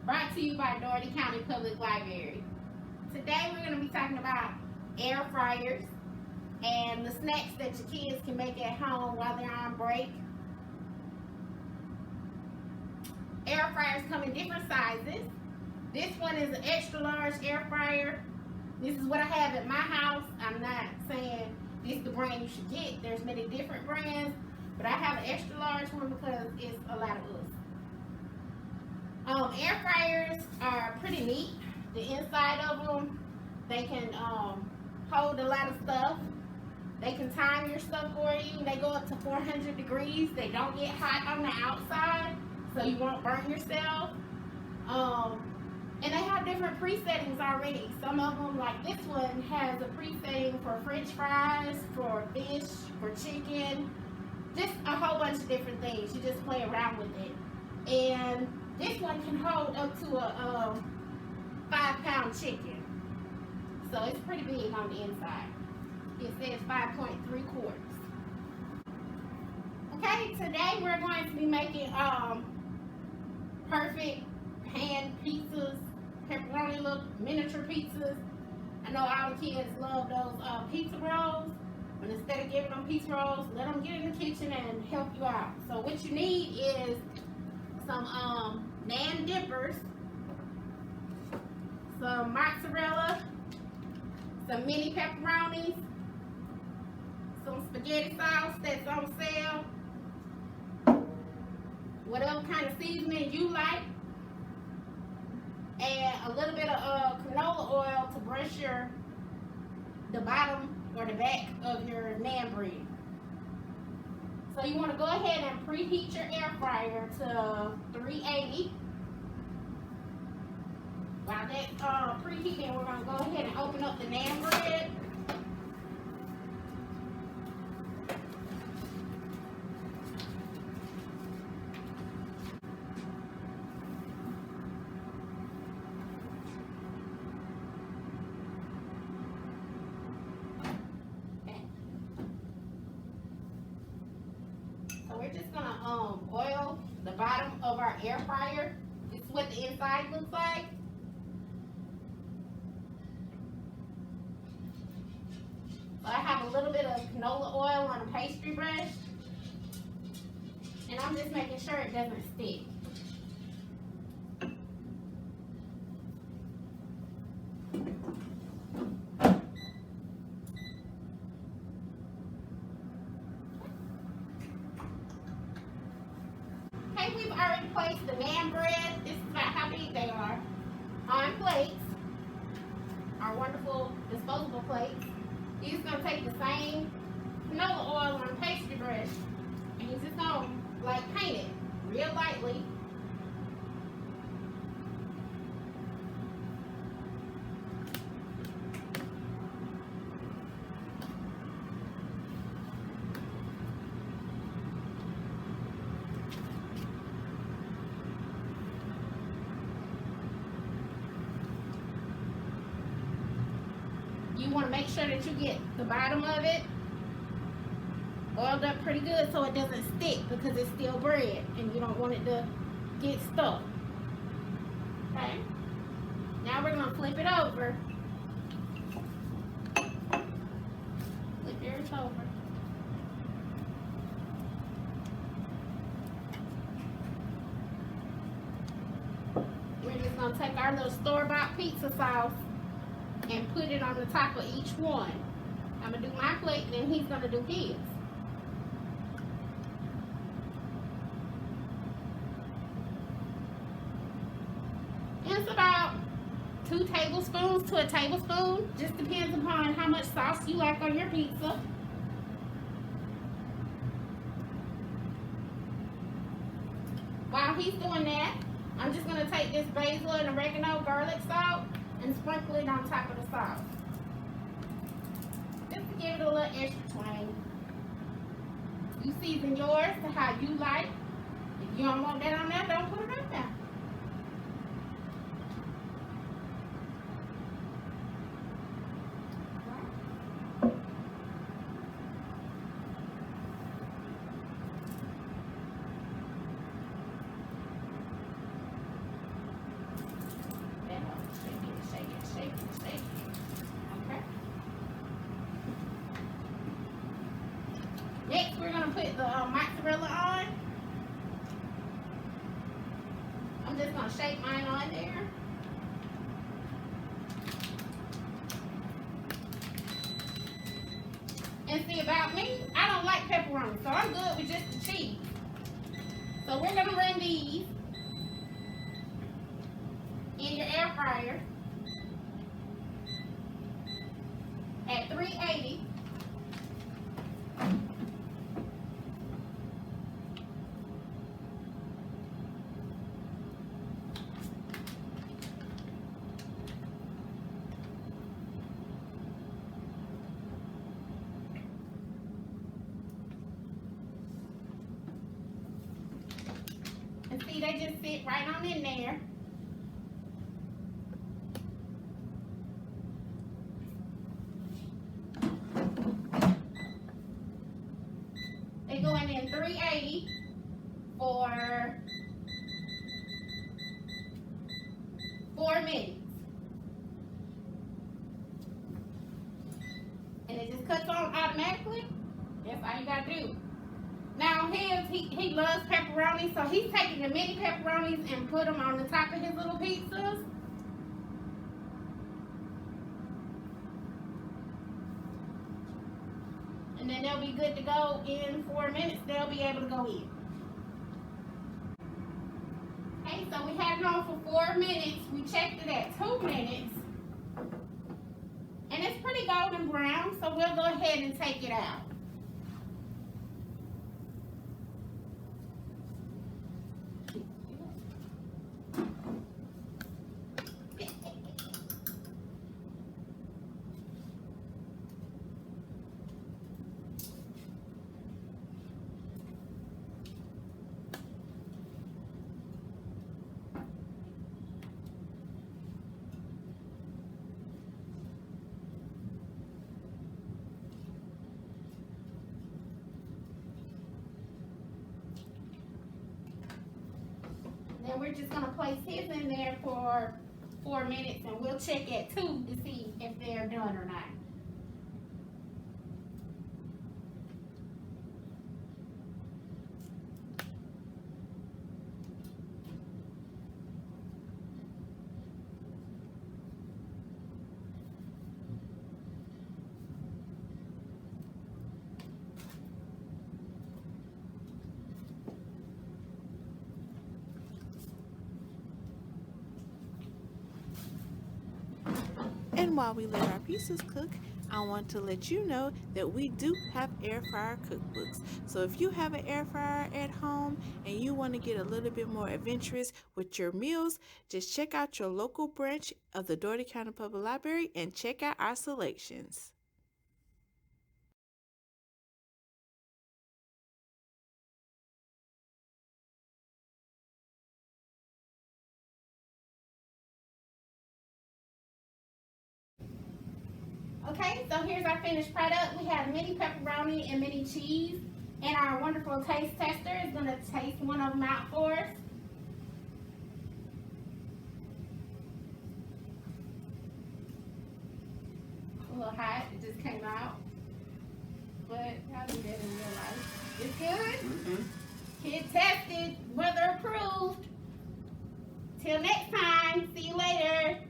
Brought to you by Dougherty County Public Library. Today we're going to be talking about air fryers and the snacks that your kids can make at home while they're on break. Air fryers come in different sizes. This one is an extra large air fryer. This is what I have at my house. I'm not saying this is the brand you should get. There's many different brands, but I have an extra large one because it's a lot of us. Air fryers are pretty neat. The inside of them, they can hold a lot of stuff. They can time your stuff for you. They go up to 400 degrees. They don't get hot on the outside, so you won't burn yourself. And they have different pre-settings already. Some of them, like this one, has a pre-setting for French fries, for fish, for chicken, just a whole bunch of different things. You just play around with it. And this one can hold up to a 5-pound chicken. So it's pretty big on the inside. It says 5.3 quarts. Okay, today we're going to be making perfect hand pizzas, pepperoni look miniature pizzas. I know all the kids love those pizza rolls. But instead of giving them pizza rolls, let them get in the kitchen and help you out. So what you need is some nan dippers, some mozzarella, some mini pepperonis, some spaghetti sauce that's on sale, whatever kind of seasoning you like, and a little bit of canola oil to brush the bottom or the back of your naan bread. So you want to go ahead and preheat your air fryer to 380. While that's preheating, we're going to go ahead and open up the naan bread. We're just gonna oil the bottom of our air fryer. This is what the inside looks like. So I have a little bit of canola oil on a pastry brush, and I'm just making sure it doesn't stick. Okay, we've already placed the naan bread. This is about how big they are on plates, our wonderful disposable plates. He's going to take the same canola oil on a pastry brush, and he's just going to like paint it real lightly. You want to make sure that you get the bottom of it oiled up pretty good so it doesn't stick, because it's still bread and you don't want it to get stuck. Okay, now we're going to flip it over. Flip yours over. We're just going to take our little store-bought pizza sauce and put it on the top of each one. I'm going to do my plate, and then he's going to do his. It's about 2 tablespoons to a tablespoon. Just depends upon how much sauce you like on your pizza. While he's doing that, I'm just going to take this basil and oregano garlic salt and sprinkle it on top of the sauce. Just to give it a little extra twang. You season yours to how you like. If you don't want that on there, don't put it on there. get the mozzarella on. I'm just gonna shake mine on there. And see, about me, I don't like pepperoni, so I'm good with just the cheese. So we're gonna run these in your air fryer at 380. And see, they just sit right on in there. They going in 380 for 4 minutes. And it just cuts on automatically. That's all you gotta do. Now he loves pepperoni, so he's taking the mini pepperonis and put them on the top of his little pizzas. And then they'll be good to go in 4 minutes. They'll be able to go in. Okay, so we had it on for 4 minutes. We checked it at 2 minutes. And it's pretty golden brown, so we'll go ahead and take it out. Then we're just gonna place his in there for 4 minutes, and we'll check at 2 to see if they're done or not. And while we let our pieces cook, I want to let you know that we do have air fryer cookbooks. So if you have an air fryer at home and you want to get a little bit more adventurous with your meals, just check out your local branch of the Dougherty County Public Library and check out our selections. Okay, so here's our finished product. We have mini pepperoni and mini cheese, and our wonderful taste tester is gonna taste one of them out for us. A little hot, it just came out, but I'll do that in real life. It's good. Kid tested, weather approved. Till next time, see you later.